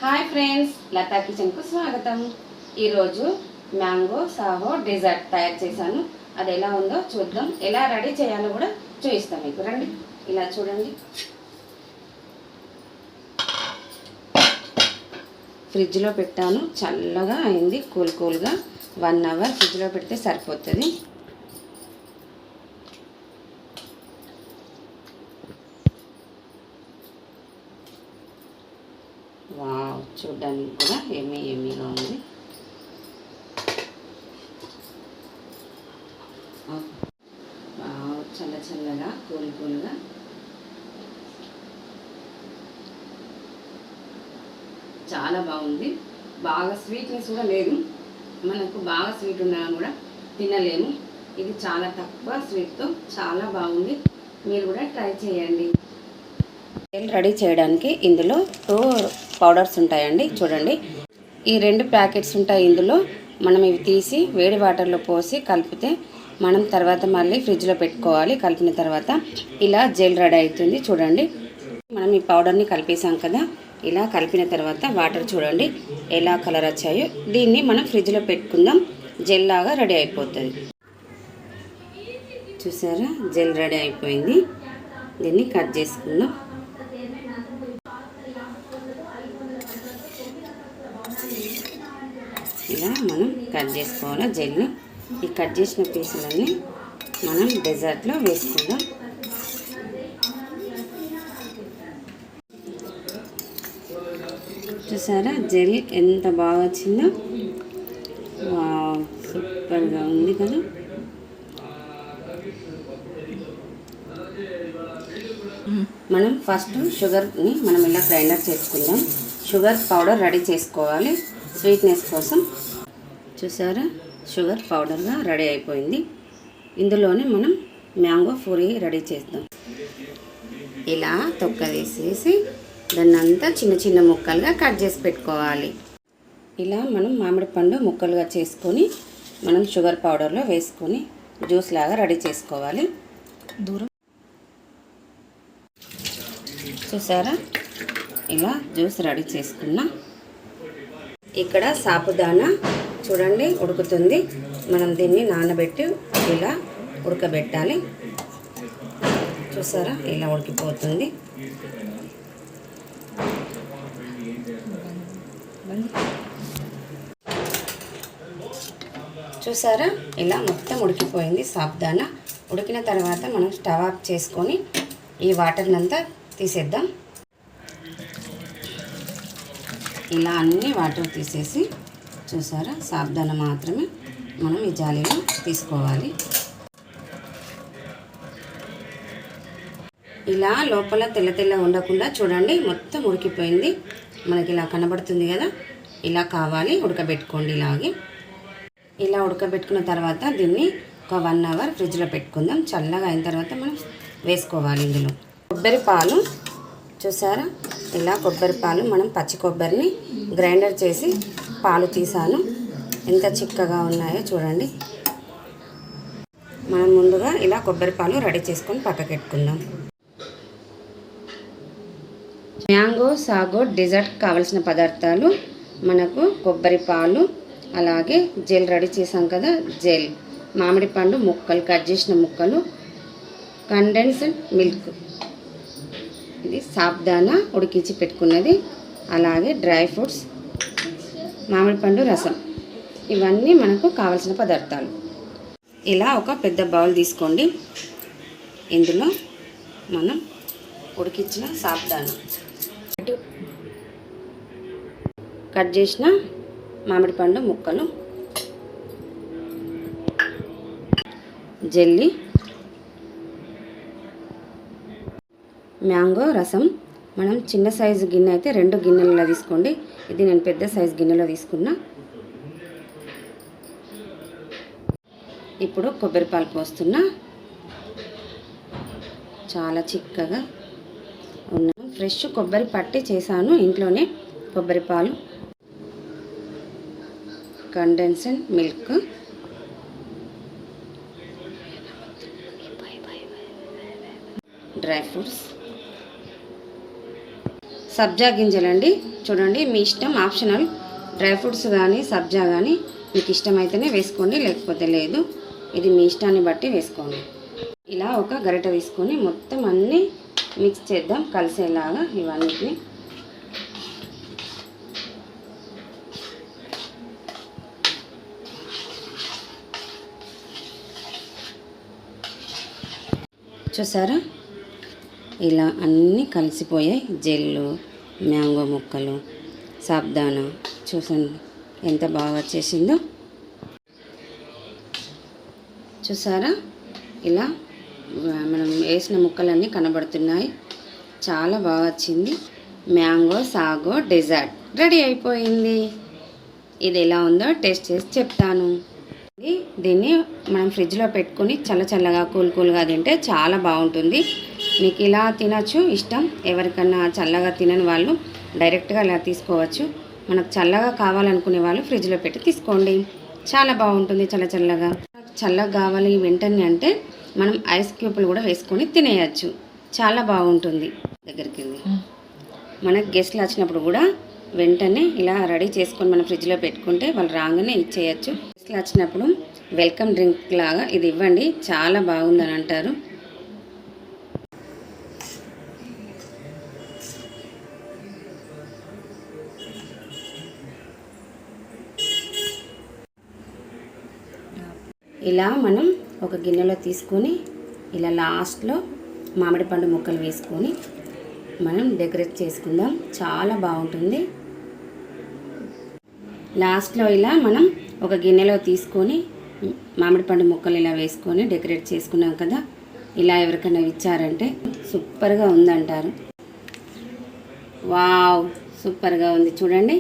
Hi friends, Lata కిచెన్కు స్వాగతం. ఈరోజు mango Saaho dessert తయారు చేశాను. అది ఎలా ఉందో చూద్దాం. ఎలా రెడీ చేయాలో కూడా చూపిస్తాం మీకు. రండి, ఇలా చూడండి. ఫ్రిడ్జ్లో పెట్టాను, చల్లగా అయింది. కూల్గా 1 అవర్ ఫ్రిడ్జ్లో పెడితే సరిపోతుంది. వావ్, చూడ్డానికి కూడా ఎమ్మీగా ఉంది. వావ్, చల్లగా కూల్గా చాలా బాగుంది. బాగా స్వీట్నెస్ కూడా లేదు. మనకు బాగా స్వీట్ ఉన్నా కూడా తినలేము. ఇది చాలా తక్కువ స్వీట్తో చాలా బాగుంది. మీరు కూడా ట్రై చేయండి. రెడీ చేయడానికి ఇందులో 2 పౌడర్స్ ఉంటాయండి. చూడండి, ఈ 2 ప్యాకెట్స్ ఉంటాయి. ఇందులో మనం ఇవి తీసి వేడి వాటర్లో పోసి కలిపితే మనం తర్వాత మళ్ళీ ఫ్రిడ్జ్లో పెట్టుకోవాలి. కలిపిన తర్వాత ఇలా జెల్ రెడీ అవుతుంది. చూడండి, మనం ఈ పౌడర్ని కలిపేసాం కదా. ఇలా కలిపిన తర్వాత వాటర్ చూడండి ఎలా కలర్ వచ్చాయో. దీన్ని మనం ఫ్రిడ్జ్లో పెట్టుకుందాం. జెల్ లాగా రెడీ అయిపోతుంది. చూసారా, జెల్ రెడీ అయిపోయింది. దీన్ని కట్ చేసుకుందాం. ఇలా మనం కట్ చేసుకోవాలి జెల్ని. ఈ కట్ చేసిన పీసులన్నీ మనం డెజర్ట్లో వేసుకుందాం. చూసారా, జెల్ ఎంత బాగా వచ్చిందో. వావ్, సూపర్గా ఉంది కదా. మనం ఫస్ట్ షుగర్ని మనం ఇలా గ్రైండర్ చేసుకుందాం. షుగర్ పౌడర్ రెడీ చేసుకోవాలి స్వీట్నెస్ కోసం. చూసారా, షుగర్ పౌడర్గా రెడీ అయిపోయింది. ఇందులోనే మనం మ్యాంగో పూరి రెడీ చేద్దాం. ఇలా తొక్క తీసేసి దాన్ని అంతా చిన్న ముక్కలుగా కట్ చేసి పెట్టుకోవాలి. ఇలా మనం మామిడి పండు ముక్కలుగా చేసుకొని మనం షుగర్ పౌడర్లో వేసుకొని జ్యూస్ లాగా రెడీ చేసుకోవాలి. చూసారా, ఇలా జ్యూస్ రెడీ చేసుకున్నా. ఇక్కడ సాబుదానా చూడండి ఉడుకుతుంది. మనం దీన్ని నానబెట్టి ఇలా ఉడకబెట్టాలి. చూసారా, ఇలా ఉడికిపోతుంది. చూసారా, ఇలా మొత్తం ఉడికిపోయింది సాబుదానా. ఉడికిన తర్వాత మనం స్టవ్ ఆఫ్ చేసుకొని ఈ వాటర్నంతా తీసేద్దాం. ఇలా అన్ని వాటర్ తీసేసి చూసారా, సాబుదానా మాత్రమే మనం ఈ జాలీలో తీసుకోవాలి. ఇలా లోపల తెల్ల ఉండకుండా చూడండి మొత్తం ఉడికిపోయింది. మనకి ఇలా కనబడుతుంది కదా. ఇలా కావాలి, ఉడకబెట్టుకోండి. ఇలాగే ఇలా ఉడకబెట్టుకున్న తర్వాత దీన్ని ఒక 1 అవర్ ఫ్రిడ్జ్లో పెట్టుకుందాం. చల్లగా అయిన తర్వాత మనం వేసుకోవాలి. ఇందులో కొబ్బరి పాలు చూసారా, ఇలా కొబ్బరి పాలు మనం పచ్చి కొబ్బరిని గ్రైండర్ చేసి పాలు తీసాను. ఎంత చిక్కగా ఉన్నాయో చూడండి. మనం ముందుగా ఇలా కొబ్బరి పాలు రెడీ చేసుకొని పక్కకెట్టుకుందాం. మ్యాంగో సాగో డెజర్ట్ కావలసిన పదార్థాలు మనకు కొబ్బరి పాలు, అలాగే జెల్ రెడీ చేసాం కదా జెల్, మామిడి పండు ముక్కలు కట్ చేసిన ముక్కలు, కండెన్స్డ్ మిల్క్, ఇది సాబుదానా ఉడికించి పెట్టుకున్నది, అలాగే డ్రై ఫ్రూట్స్, మామిడి పండు రసం. ఇవన్నీ మనకు కావలసిన పదార్థాలు. ఇలా ఒక పెద్ద బౌల్ తీసుకోండి. ఇందులో మనం ఉడికించిన సాబుదానా, కట్ చేసిన మామిడి పండు ముక్కలు, జెల్లీ, మ్యాంగో రసం. మనం చిన్న సైజు గిన్నె అయితే 2 గిన్నెలలో తీసుకోండి. ఇది నేను పెద్ద సైజు గిన్నెలో తీసుకున్నా. ఇప్పుడు కొబ్బరి పాలు పోస్తున్నా. చాలా చిక్కగా ఉన్న ఫ్రెష్ కొబ్బరి పట్టి చేశాను ఇంట్లోనే. కొబ్బరి పాలు, కండెన్స్డ్ మిల్క్, డ్రై ఫ్రూట్స్, సబ్జా గింజలండి. చూడండి, మీ ఇష్టం, ఆప్షనల్. డ్రై ఫ్రూట్స్ కానీ సబ్జా కానీ మీకు ఇష్టమైతేనే వేసుకోండి, లేకపోతే లేదు. ఇది మీ ఇష్టాన్ని బట్టి వేసుకోండి. ఇలా ఒక గరిట తీసుకొని మొత్తం అన్నీ మిక్స్ చేద్దాం కలిసేలాగా ఇవన్నిటిని. చూసారా, ఇలా అన్నీ కలిసిపోయాయి. జెల్లు, మ్యాంగో ముక్కలు, సాబ్దానా, చూసండి ఎంత బాగా వచ్చేసిందో. చూసారా, ఇలా మనం వేసిన ముక్కలన్నీ కనబడుతున్నాయి. చాలా బాగా వచ్చింది. మ్యాంగో సాగో డెజర్ట్ రెడీ అయిపోయింది. ఇది ఎలా ఉందో టేస్ట్ చేసి చెప్తాను. దీన్ని మనం ఫ్రిడ్జ్లో పెట్టుకొని చల్లగా కూల్గా తింటే చాలా బాగుంటుంది. మీకు ఇలా తినచ్చు, ఇష్టం ఎవరికన్నా చల్లగా తినని వాళ్ళు డైరెక్ట్గా ఇలా తీసుకోవచ్చు. మనకు చల్లగా కావాలనుకునే వాళ్ళు ఫ్రిడ్జ్లో పెట్టి తీసుకోండి, చాలా బాగుంటుంది. చల్లగా కావాలి వెంటనే అంటే మనం ఐస్ క్యూబ్లు కూడా వేసుకొని తినేయచ్చు, చాలా బాగుంటుంది. దగ్గరికి మనకు గెస్ట్లు వచ్చినప్పుడు కూడా వెంటనే ఇలా రెడీ చేసుకొని మనం ఫ్రిడ్జ్లో పెట్టుకుంటే వాళ్ళు రాగానే ఇచ్చేయచ్చు. గెస్ట్లు వచ్చినప్పుడు వెల్కమ్ డ్రింక్ లాగా ఇది ఇవ్వండి, చాలా బాగుందని అంటారు. ఇలా మనం ఒక గిన్నెలో తీసుకొని ఇలా లాస్ట్లో మామిడి పండు ముక్కలు వేసుకొని మనం డెకరేట్ చేసుకుందాం, చాలా బాగుంటుంది. లాస్ట్లో ఇలా మనం ఒక గిన్నెలో తీసుకొని మామిడి పండు ముక్కలు ఇలా వేసుకొని డెకరేట్ చేసుకున్నాం కదా. ఇలా ఎవరికైనా ఇచ్చారంటే సూపర్గా ఉందంటారు. వావ్, సూపర్గా ఉంది చూడండి.